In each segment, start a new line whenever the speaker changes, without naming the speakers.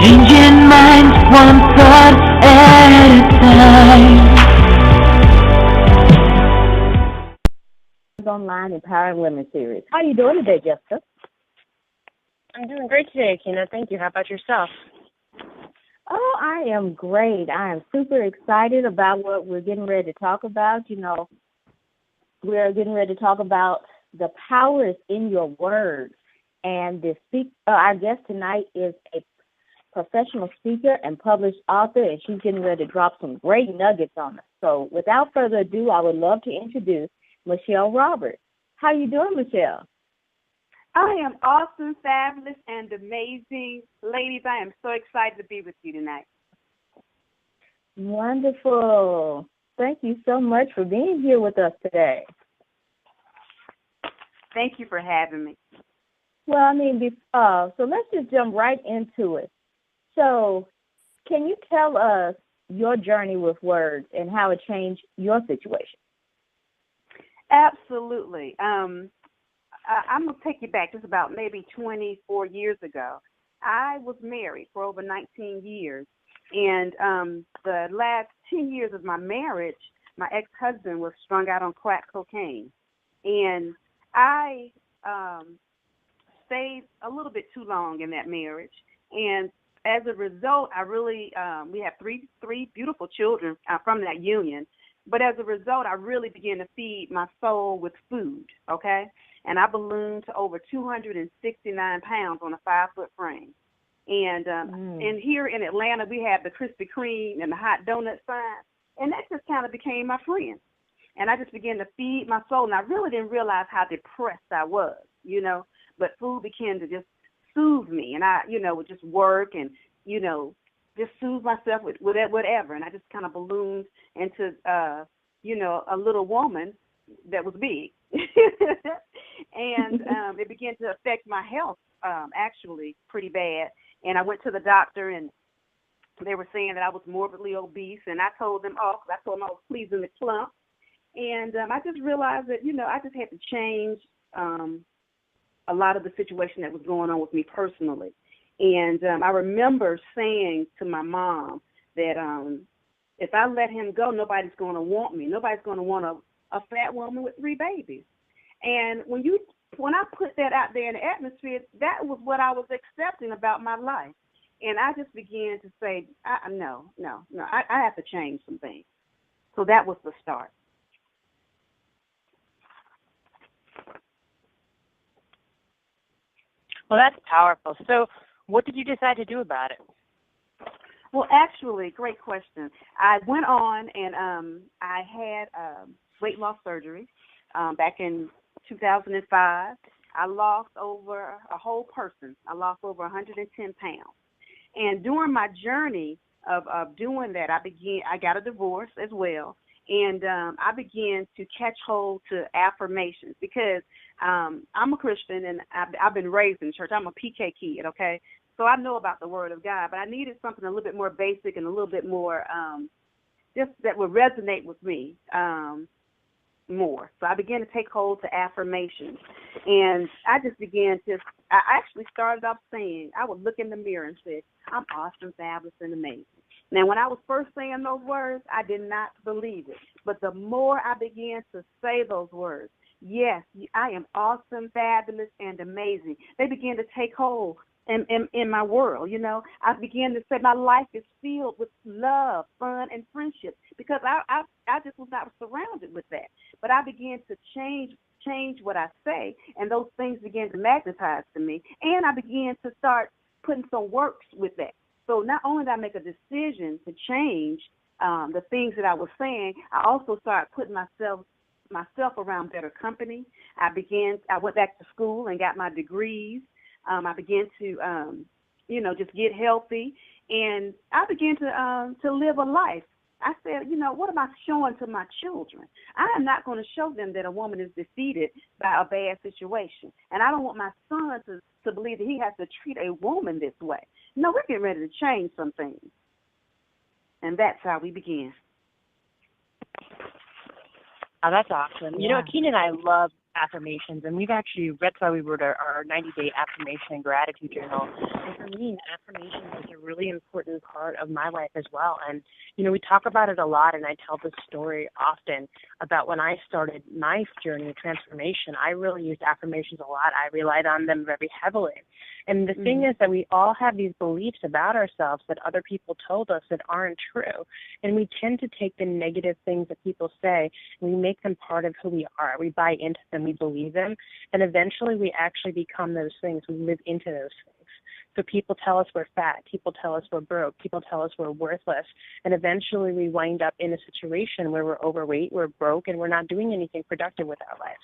Changing minds one thought at a time.
Online Empowering Women series. How are you doing today, Jessica?
I'm doing great today, Kina. Thank you. How about yourself?
Oh, I am great. I am super excited about what we're getting ready to talk about. You know, we're getting ready to talk about the power is in your words. And our guest tonight is a professional speaker and published author, and she's getting ready to drop some great nuggets on us. So without further ado, I would love to introduce Michelle Roberts. How you doing, Michelle?
I am awesome, fabulous, and amazing. Ladies, I am so excited to be with you tonight.
Wonderful. Thank you so much for being here with us today.
Thank you for having me.
Well, I mean, so let's just jump right into it. So can you tell us your journey with words and how it changed your situation?
Absolutely. I'm going to take you back just about maybe 24 years ago. I was married for over 19 years, and the last 10 years of my marriage, my ex-husband was strung out on crack cocaine. And I stayed a little bit too long in that marriage. And as a result, we have three beautiful children from that union. But as a result, I really began to feed my soul with food, okay? And I ballooned to over 269 pounds on a 5-foot frame. And and here in Atlanta, we have the Krispy Kreme and the hot donut sign. And that just kind of became my friend. And I just began to feed my soul. And I really didn't realize how depressed I was, you know. But food began to just soothe me. And I, would just work and, just soothe myself with whatever. And I just kind of ballooned into, a little woman that was big. And it began to affect my health, actually, pretty bad. And I went to the doctor, and they were saying that I was morbidly obese. And I told them off. I told them I was pleasing the plump. And I just realized that, I just had to change a lot of the situation that was going on with me personally. And I remember saying to my mom that if I let him go, nobody's going to want me. Nobody's going to want a fat woman with 3 babies. And when I put that out there in the atmosphere, that was what I was accepting about my life. And I just began to say, no, I have to change some things. So that was the start.
Well, that's powerful. So what did you decide to do about it?
Well, actually, great question. I went on and I had weight loss surgery back in 2005. I lost over a whole person. I lost over 110 pounds. And during my journey of doing that, I got a divorce as well. And I began to catch hold to affirmations because I'm a Christian and I've been raised in church. I'm a PK kid, okay? So I know about the Word of God, but I needed something a little bit more basic and a little bit more just that would resonate with me more. So I began to take hold to affirmations. And I just I actually started off saying, I would look in the mirror and say, I'm awesome, fabulous, and amazing. Now, when I was first saying those words, I did not believe it. But the more I began to say those words, yes, I am awesome, fabulous, and amazing, they began to take hold in my world, I began to say my life is filled with love, fun, and friendship because I just was not surrounded with that. But I began to change what I say, and those things began to magnetize to me, and I began to start putting some works with that. So not only did I make a decision to change the things that I was saying, I also started putting myself around better company. I went back to school and got my degrees. I began to, just get healthy, and I began to live a life. I said, what am I showing to my children? I am not going to show them that a woman is defeated by a bad situation, and I don't want my son to believe that he has to treat a woman this way. No, we're getting ready to change some things, and that's how we began.
Oh, that's awesome.
Yeah.
Keenan and I love affirmations, and that's why we wrote our 90-day affirmation and gratitude journal. And for me, affirmation is a really important part of my life as well. And, we talk about it a lot, and I tell this story often about when I started my journey of transformation. I really used affirmations a lot. I relied on them very heavily. And the thing is that we all have these beliefs about ourselves that other people told us that aren't true. And we tend to take the negative things that people say and we make them part of who we are. We buy into them, we believe them, and eventually we actually become those things. We live into those things. So people tell us we're fat, people tell us we're broke, people tell us we're worthless, and eventually we wind up in a situation where we're overweight, we're broke, and we're not doing anything productive with our lives.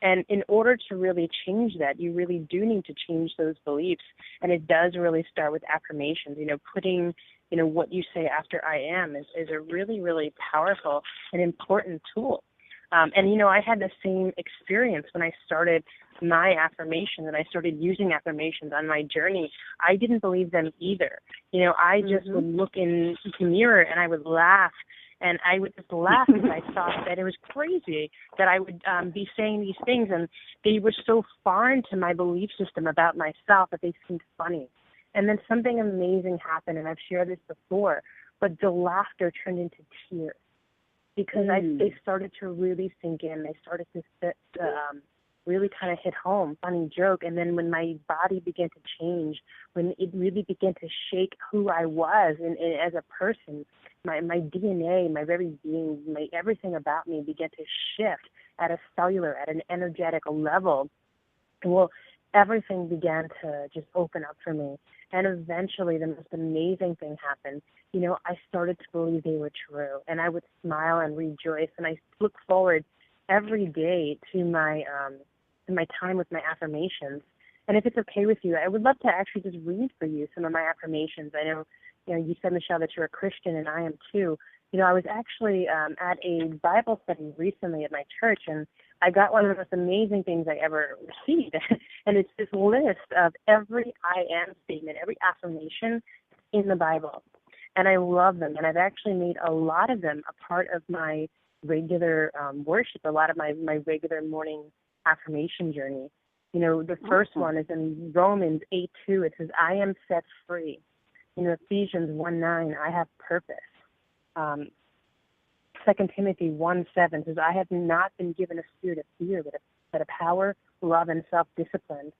And in order to really change that, you really do need to change those beliefs. And it does really start with affirmations. Putting, what you say after I am is a really, really powerful and important tool. And I had the same experience when I started my affirmation, and I started using affirmations on my journey. I didn't believe them either. I just would look in the mirror and I would laugh. And I would just laugh because I thought that it was crazy that I would be saying these things, and they were so foreign to my belief system about myself that they seemed funny. And then something amazing happened, and I've shared this before, but the laughter turned into tears because they started to really sink in. They started to really kind of hit home, funny joke. And then when my body began to change, when it really began to shake who I was and as a person, my DNA, my very being, everything about me began to shift at a cellular, at an energetic level. Well, everything began to just open up for me. And eventually the most amazing thing happened. I started to believe they were true. And I would smile and rejoice. And I look forward every day to my time with my affirmations. And if it's okay with you, I would love to actually just read for you some of my affirmations. I know, you said, Michelle, that you're a Christian, and I am too. I was actually at a Bible study recently at my church, and I got one of the most amazing things I ever received. And it's this list of every I am statement, every affirmation in the Bible. And I love them. And I've actually made a lot of them a part of my regular worship, a lot of my regular morning affirmation journey. The first one is in Romans 8:2. It says, I am set free. Ephesians 1:9, I have purpose. 2 Timothy 1:7 says, I have not been given a spirit of fear, but a power, love, and self-discipline.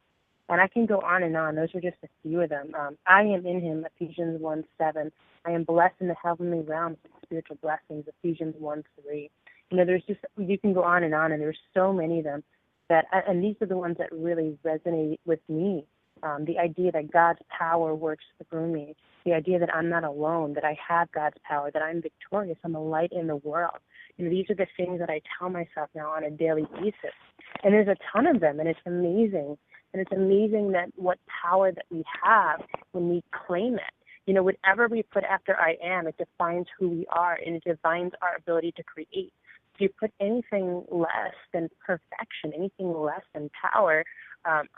And I can go on and on. Those are just a few of them. I am in him, Ephesians 1:7. I am blessed in the heavenly realms with spiritual blessings, Ephesians 1:3. You can go on, and there's so many of them. And these are the ones that really resonate with me. The idea that God's power works through me, the idea that I'm not alone, that I have God's power, that I'm victorious, I'm a light in the world. These are the things that I tell myself now on a daily basis. And there's a ton of them, and it's amazing. And it's amazing that what power that we have when we claim it. Whatever we put after I am, it defines who we are, and it defines our ability to create. If you put anything less than perfection, anything less than power,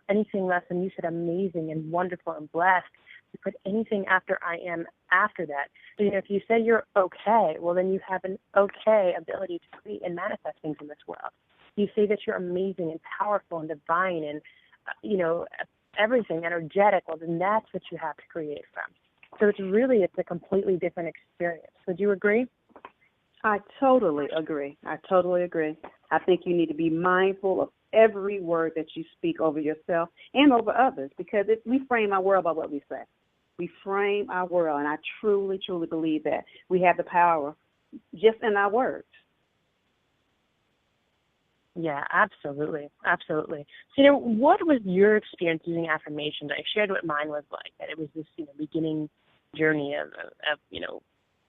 anything less than, you said, amazing and wonderful and blessed, you put anything after I am after that. So, if you say you're okay, well, then you have an okay ability to create and manifest things in this world. You say that you're amazing and powerful and divine and, everything energetic, well, then that's what you have to create from. So it's a completely different experience. Would you agree?
I totally agree. I think you need to be mindful of every word that you speak over yourself and over others, because we frame our world by what we say. We frame our world, and I truly, truly believe that we have the power just in our words.
Yeah, absolutely. So, what was your experience using affirmations? I shared what mine was like, that it was this, beginning journey of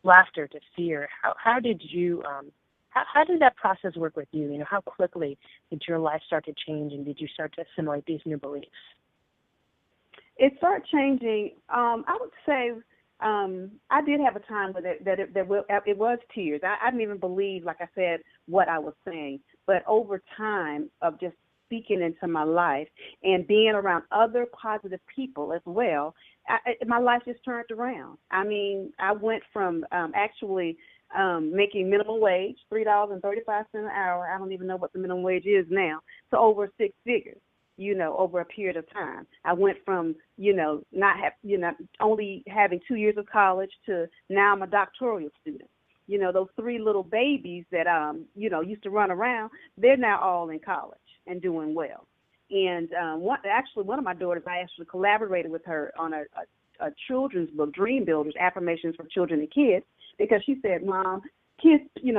laughter to fear. How did you, how did that process work with you? How quickly did your life start to change, and did you start to assimilate these new beliefs?
It started changing. I would say I did have a time with it that it was tears. I didn't even believe, like I said, what I was saying. But over time of just speaking into my life and being around other positive people as well, my life just turned around. I mean, I went from actually making minimum wage, $3.35 an hour. I don't even know what the minimum wage is now, to over six figures, over a period of time. I went from, only having 2 years of college to now I'm a doctoral student. Those three little babies that, used to run around, they're now all in college and doing well. And one of my daughters, I actually collaborated with her on a children's book, Dream Builders, Affirmations for Children and Kids, because she said, Mom, kids, she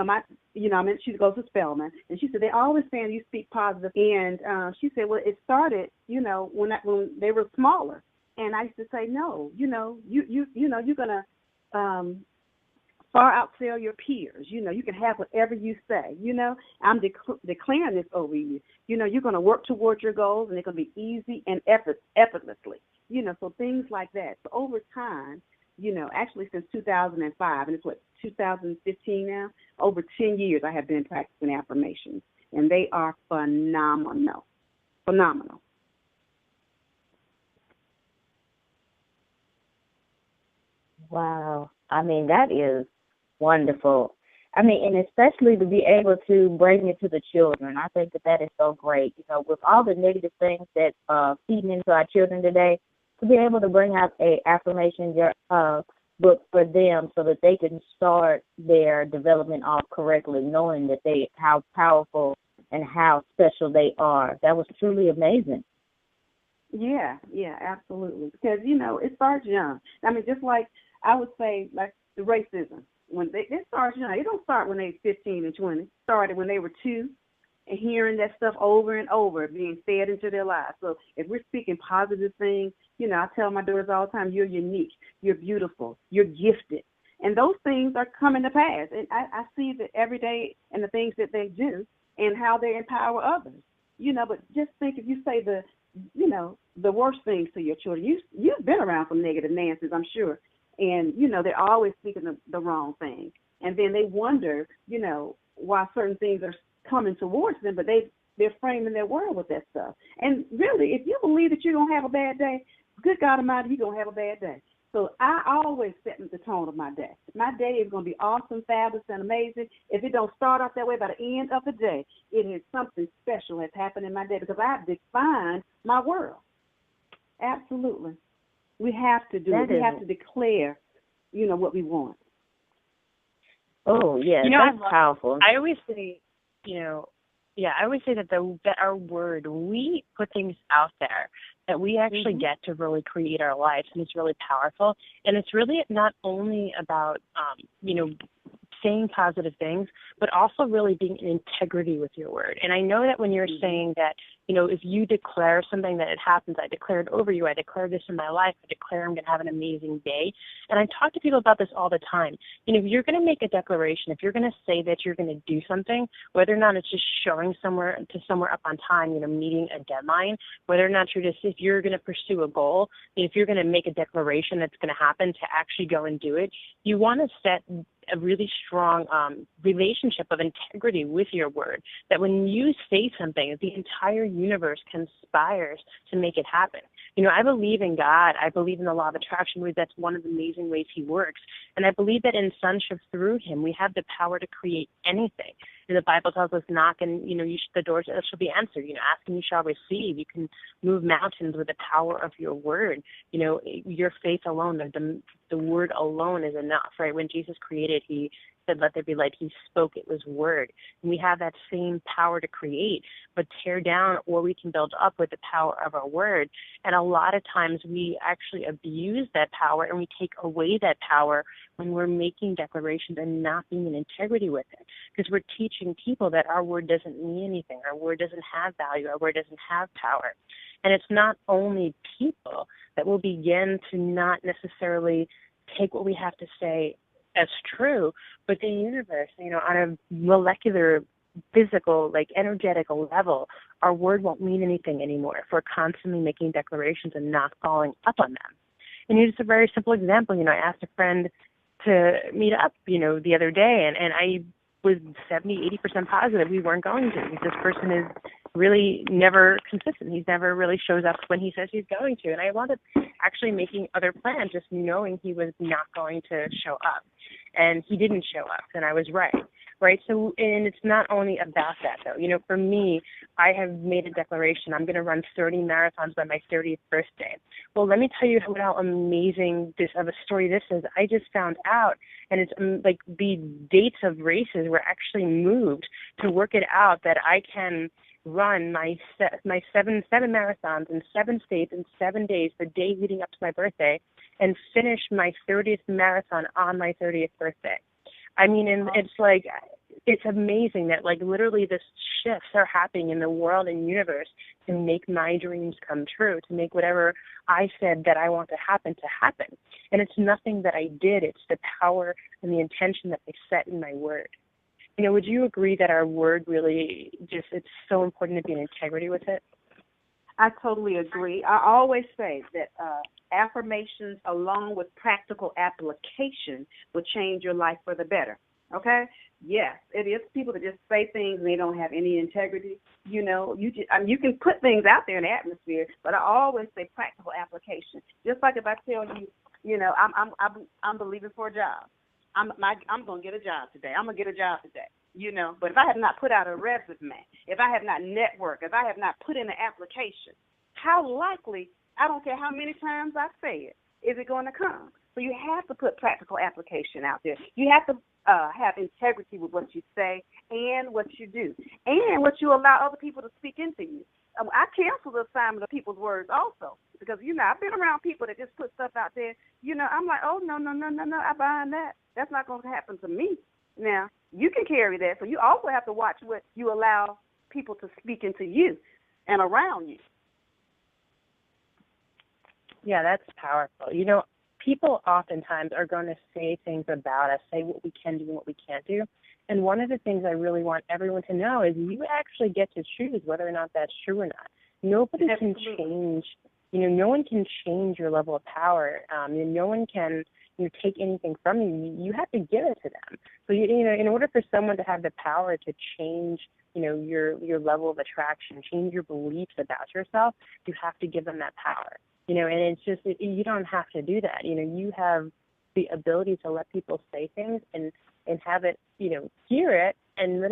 goes to Spelman, and she said, they always saying you speak positive. And she said, well, it started, when they were smaller. And I used to say, no, you're going to far outsell your peers. You can have whatever you say. I'm declaring this over you. You're going to work towards your goals, and it's going to be easy and effortlessly. So things like that. So over time, actually since 2005, and it's 2015 now, over 10 years I have been practicing affirmations, and they are phenomenal. Phenomenal.
Wow. I mean, that is wonderful. I mean, and especially to be able to bring it to the children. I think that is so great. With all the negative things that feeding into our children today, to be able to bring out a affirmation book for them so that they can start their development off correctly, knowing that how powerful and how special they are. That was truly amazing.
Yeah, absolutely. Because, it starts young. I mean, just like I would say, like the racism. When it starts young, it don't start when they're 15 and 20. It started when they were 2, and hearing that stuff over and over, being fed into their lives. So if we're speaking positive things, I tell my daughters all the time, you're unique, you're beautiful, you're gifted. And those things are coming to pass. And I see that every day in the things that they do and how they empower others. But just think, if you say the worst things to your children, you've been around some negative Nancy's, I'm sure. And, they're always speaking the wrong thing. And then they wonder, why certain things are coming towards them, but they're framing their world with that stuff. And really, if you believe that you're going to have a bad day, good God Almighty, you're going to have a bad day. So I always set the tone of my day. My day is going to be awesome, fabulous, and amazing. If it don't start off that way, by the end of the day, it is something special has happened in my day, because I have defined my world. Absolutely. We have to do it. We have to declare, what we want.
Oh, yeah, that's powerful.
I always say, I always say that our word, we put things out there that we actually get to really create our lives, and it's really powerful. And it's really not only about, saying positive things, but also really being in integrity with your word. And I know that when you're saying that, if you declare something that it happens, I declare it over you, I declare this in my life, I declare I'm going to have an amazing day. And I talk to people about this all the time. If you're going to make a declaration, if you're going to say that you're going to do something, whether or not it's just showing somewhere up on time, meeting a deadline, whether or not if you're going to pursue a goal, if you're going to make a declaration that's going to happen to actually go and do it, you want to set a really strong relationship of integrity with your word, that when you say something, the entire universe conspires to make it happen. I believe in God. I believe in the law of attraction. That's one of the amazing ways he works. And I believe that in sonship through him, we have the power to create anything. The Bible tells us, knock and, the doors shall be answered. Ask and you shall receive. You can move mountains with the power of your word. Your faith alone, the word alone is enough, right? When Jesus created, he said, let there be light. He spoke, it was word. And we have that same power to create, but tear down, or we can build up with the power of our word. And a lot of times we actually abuse that power, and we take away that power when we're making declarations and not being in integrity with it, because we're teaching people that our word doesn't mean anything, our word doesn't have value, our word doesn't have power. And it's not only people that will begin to not necessarily take what we have to say as true, but the universe, on a molecular, physical, energetical level, our word won't mean anything anymore if we're constantly making declarations and not following up on them. And it's a very simple example. I asked a friend to meet up, the other day, and I was 70, 80% positive we weren't going to. This person is really never consistent. He's never really shows up when he says he's going to. And I wound up actually making other plans, just knowing he was not going to show up. And he didn't show up, and I was right. Right. So, and it's not only about that, though. You know, for me, I have made a declaration. I'm going to run 30 marathons by my 30th birthday. Well, let me tell you how amazing this of a story this is. I just found out, and it's like the dates of races were actually moved to work it out that I can run my seven marathons in 7 states in 7 days, the day leading up to my birthday, and finish my 30th marathon on my 30th birthday. I mean, and it's like, it's amazing that, like, literally the shifts are happening in the world and universe to make my dreams come true, to make whatever I said that I want to happen. And it's nothing that I did. It's the power and the intention that I set in my word. You know, would you agree that our word really just, it's so important to be in integrity with it?
I totally agree. I always say that affirmations along with practical application will change your life for the better. Okay? Yes, it is people that just say things and they don't have any integrity. You know, you can put things out there in the atmosphere, but I always say practical application. Just like if I tell you, you know, I'm believing for a job. I'm going to get a job today. I'm going to get a job today. You know, but if I have not put out a resume, if I have not networked, if I have not put in an application, how likely, I don't care how many times I say it, is it going to come? So you have to put practical application out there. You have to have integrity with what you say and what you do and what you allow other people to speak into you. I cancel the assignment of people's words also because, you know, I've been around people that just put stuff out there. You know, I'm like, oh, no, I behind that. That's not going to happen to me. Now, you can carry that, so you also have to watch what you allow people to speak into you and around you.
Yeah, that's powerful. You know, people oftentimes are going to say things about us, say what we can do and what we can't do. And one of the things I really want everyone to know is you actually get to choose whether or not that's true or not. Nobody can change, you know, no one can change your level of power. No one can take anything from you. You have to give it to them. So, you know, in order for someone to have the power to change, you know, your level of attraction, change your beliefs about yourself, you have to give them that power. You know, and it's just, you don't have to do that. You know, you have the ability to let people say things and have it, you know, hear it and let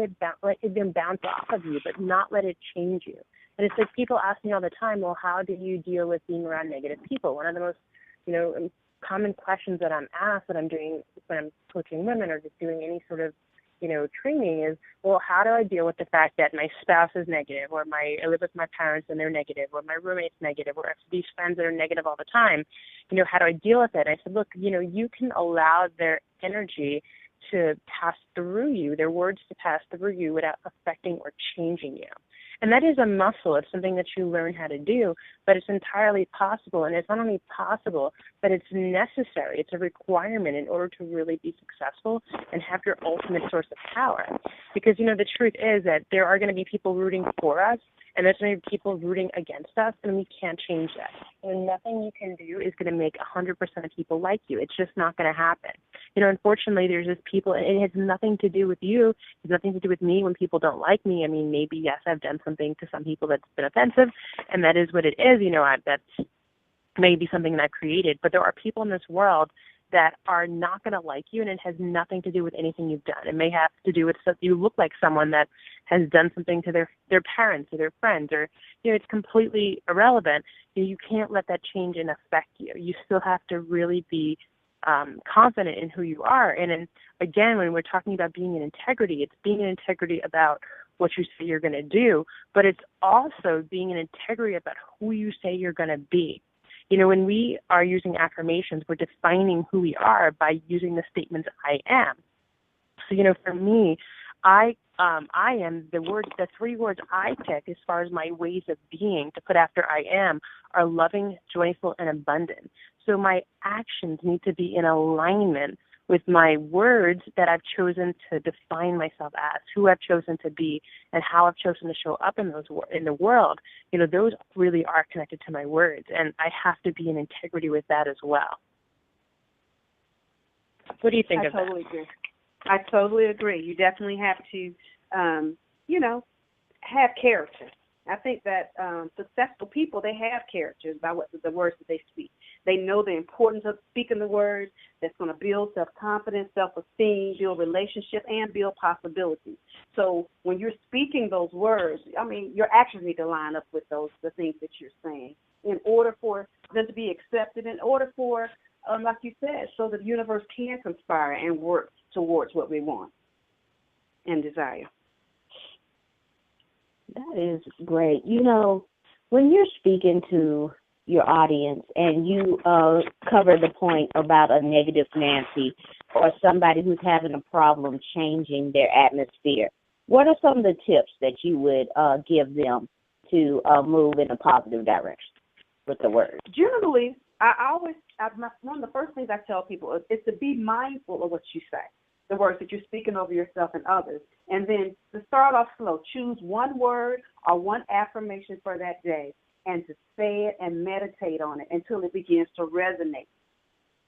them bounce off of you, but not let it change you. And it's like people ask me all the time, well, how do you deal with being around negative people? One of the most, you know, common questions that I'm asked when I'm doing, when I'm coaching women or just doing any sort of, you know, training is, well, how do I deal with the fact that my spouse is negative, or I live with my parents and they're negative, or my roommate's negative, or I have these friends that are negative all the time? You know, how do I deal with it? I said, look, you know, you can allow their energy to pass through you, their words to pass through you without affecting or changing you. And that is a muscle. It's something that you learn how to do, but it's entirely possible. And it's not only possible, but it's necessary. It's a requirement in order to really be successful and have your ultimate source of power. Because, you know, the truth is that there are going to be people rooting for us, and there's going to be people rooting against us, and we can't change that. And nothing you can do is going to make 100% of people like you. It's just not going to happen. You know, unfortunately, there's just people, and it has nothing to do with you. It has nothing to do with me when people don't like me. I mean, maybe, yes, I've done something to some people that's been offensive, and that is what it is. You know, that's maybe something that I've created. But there are people in this world that are not going to like you, and it has nothing to do with anything you've done. It may have to do with you look like someone that has done something to their parents or their friends, or, you know, it's completely irrelevant. You can't let that change and affect you. You still have to really be confident in who you are. And again, when we're talking about being in integrity, it's being in integrity about what you say you're going to do, but it's also being in integrity about who you say you're going to be. You know, when we are using affirmations, we're defining who we are by using the statements I am. So, you know, for me, I am, the 3 words I pick as far as my ways of being to put after I am are loving, joyful, and abundant. So my actions need to be in alignment with my words that I've chosen to define myself as, who I've chosen to be, and how I've chosen to show up in the world. You know, those really are connected to my words, and I have to be in integrity with that as well. What do you think of that?
I totally agree. I totally agree. You definitely have to, you know, have character. I think that successful people, they have characters by what the words that they speak. They know the importance of speaking the words that's going to build self-confidence, self-esteem, build relationship, and build possibilities. So when you're speaking those words, I mean, your actions need to line up with the things that you're saying in order for them to be accepted, in order for, like you said, so that the universe can conspire and work towards what we want and desire.
That is great. You know, when you're speaking to your audience and you cover the point about a negative Nancy or somebody who's having a problem changing their atmosphere, what are some of the tips that you would give them to move in a positive direction with the words?
Generally, one of the first things I tell people is to be mindful of what you say, the words that you're speaking over yourself and others. And then to start off slow, choose one word or one affirmation for that day and to say it and meditate on it until it begins to resonate,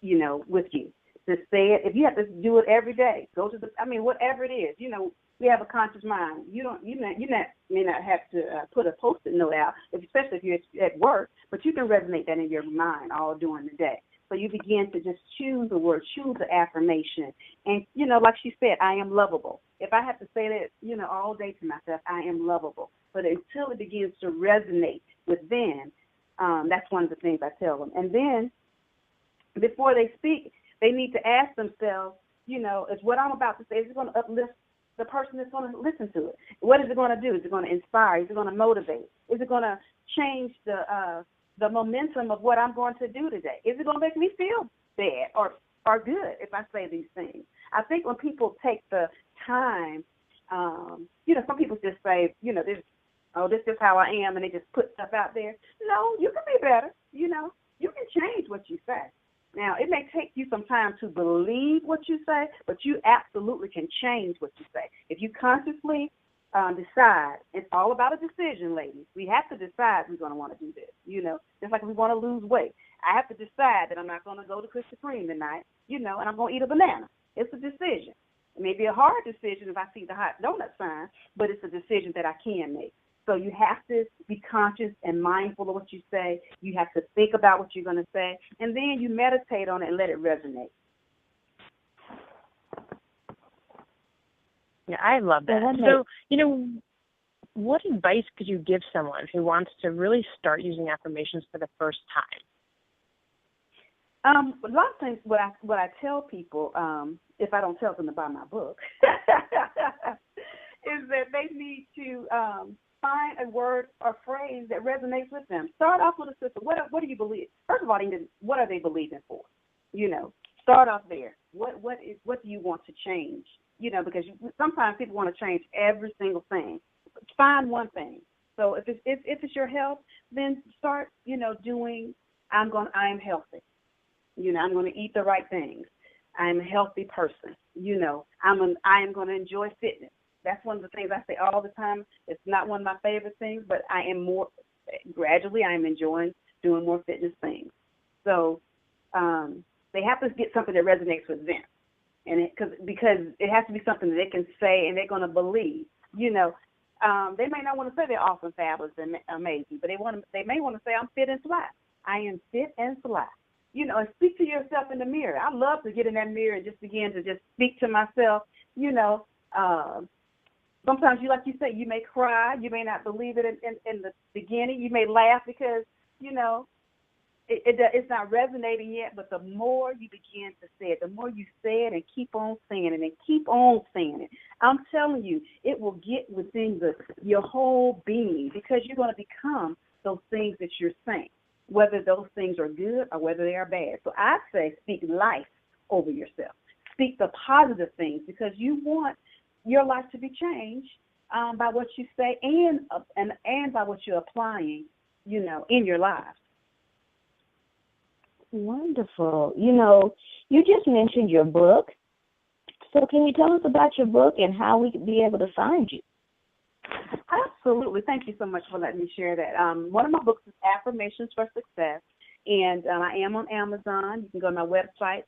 you know, with you. To say it, if you have to do it every day, whatever it is, you know, we have a conscious mind. You may not have to put a Post-it note out, especially if you're at work, but you can resonate that in your mind all during the day. So you begin to just choose the word, choose the affirmation. And, you know, like she said, I am lovable. If I have to say that, you know, all day to myself, I am lovable. But until it begins to resonate within, that's one of the things I tell them. And then before they speak, they need to ask themselves, you know, is what I'm about to say, is it going to uplift the person that's going to listen to it? What is it going to do? Is it going to inspire? Is it going to motivate? Is it going to change the momentum of what I'm going to do today? Is it going to make me feel bad or good if I say these things? I think when people take the time, you know, some people just say, you know, this is how I am, and they just put stuff out there. No, you can be better. You know, you can change what you say. Now, it may take you some time to believe what you say, but you absolutely can change what you say. If you consciously decide, it's all about a decision, ladies. We have to decide we're going to want to do this, you know, just like we want to lose weight. I have to decide that I'm not going to go to Krispy Kreme tonight, you know, and I'm going to eat a banana. It's a decision. It may be a hard decision if I see the hot donut sign, but it's a decision that I can make. So you have to be conscious and mindful of what you say. You have to think about what you're going to say, and then you meditate on it and let it resonate.
Yeah, I love that. So, you know, what advice could you give someone who wants to really start using affirmations for the first time?
A lot of things, what I tell people, if I don't tell them to buy my book, is that they need to find a word or phrase that resonates with them. Start off with a system. What do you believe? First of all, what are they believing for? You know, start off there. What do you want to change? You know, because sometimes people want to change every single thing. Find one thing. So if it's your health, then start, you know, doing. I am healthy. You know, I'm going to eat the right things. I'm a healthy person. You know, I am going to enjoy fitness. That's one of the things I say all the time. It's not one of my favorite things, but I am enjoying doing more fitness things. So they have to get something that resonates with them, and because it has to be something that they can say and they're going to believe. You know, they may not want to say they're awesome, fabulous, and amazing, but they may want to say I'm fit and fly. I am fit and fly. You know, and speak to yourself in the mirror. I love to get in that mirror and just begin to just speak to myself. You know. Sometimes, like you say, you may cry. You may not believe it in the beginning. You may laugh because, you know, it's not resonating yet. But the more you begin to say it, the more you say it and keep on saying it and keep on saying it, I'm telling you, it will get within your whole being because you're going to become those things that you're saying, whether those things are good or whether they are bad. So I say speak life over yourself. Speak the positive things because you want your life to be changed by what you say and by what you're applying, you know, in your lives.
Wonderful. You know, you just mentioned your book. So can you tell us about your book and how we could be able to find you?
Absolutely. Thank you so much for letting me share that. One of my books is Affirmations for Success, and I am on Amazon. You can go to my website,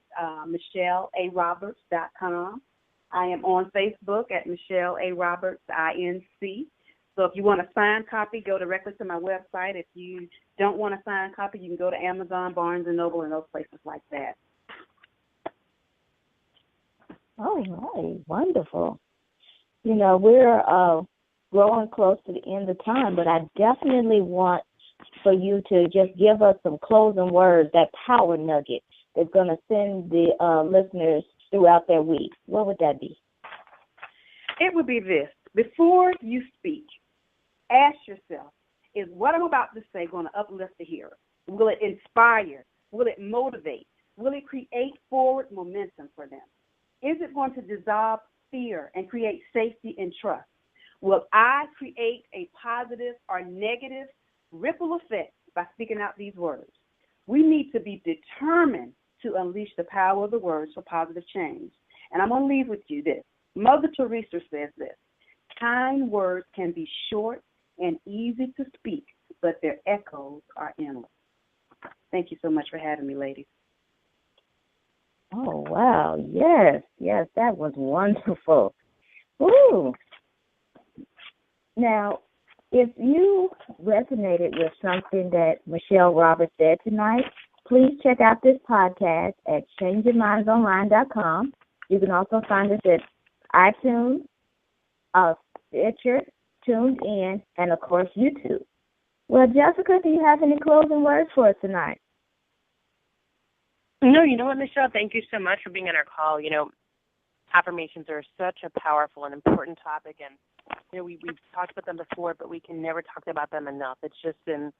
michellearoberts.com. I am on Facebook at Michelle A. Roberts, INC. So if you want a signed copy, go directly to my website. If you don't want a signed copy, you can go to Amazon, Barnes & Noble, and those places like that.
All right, wonderful. You know, we're growing close to the end of time, but I definitely want for you to just give us some closing words, that power nugget that's going to send the listeners throughout their week. What would that be?
It would be this. Before you speak, ask yourself, is what I'm about to say going to uplift the hearer? Will it inspire? Will it motivate? Will it create forward momentum for them? Is it going to dissolve fear and create safety and trust? Will I create a positive or negative ripple effect by speaking out these words? We need to be determined to unleash the power of the words for positive change. And I'm going to leave with you this. Mother Teresa says this: kind words can be short and easy to speak, but their echoes are endless. Thank you so much for having me, ladies.
Oh, wow. Yes, that was wonderful. Woo. Now, if you resonated with something that Michelle Roberts said tonight, please check out this podcast at changeyourmindsonline.com. You can also find us at iTunes, Stitcher, Tuned In, and, of course, YouTube. Well, Jessica, do you have any closing words for us tonight?
No, you know what, Michelle? Thank you so much for being on our call. You know, affirmations are such a powerful and important topic, and you know, we've talked about them before, but we can never talk about them enough. It's just been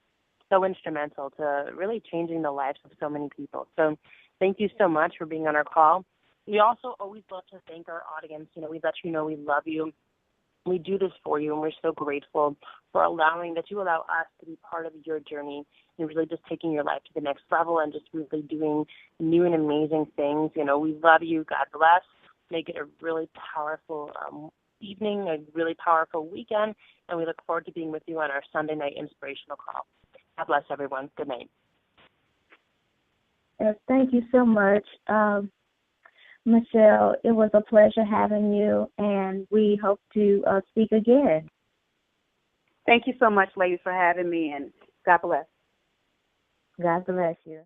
so instrumental to really changing the lives of so many people. So thank you so much for being on our call. We also always love to thank our audience. You know, we let you know we love you. We do this for you, and we're so grateful for allowing that you allow us to be part of your journey and really just taking your life to the next level and just really doing new and amazing things. You know, we love you. God bless. Make it a really powerful evening, a really powerful weekend, and we look forward to being with you on our Sunday night inspirational call. God bless everyone. Good night.
Yes, thank you so much, Michelle. It was a pleasure having you, and we hope to speak again.
Thank you so much, ladies, for having me, and God bless.
God bless you.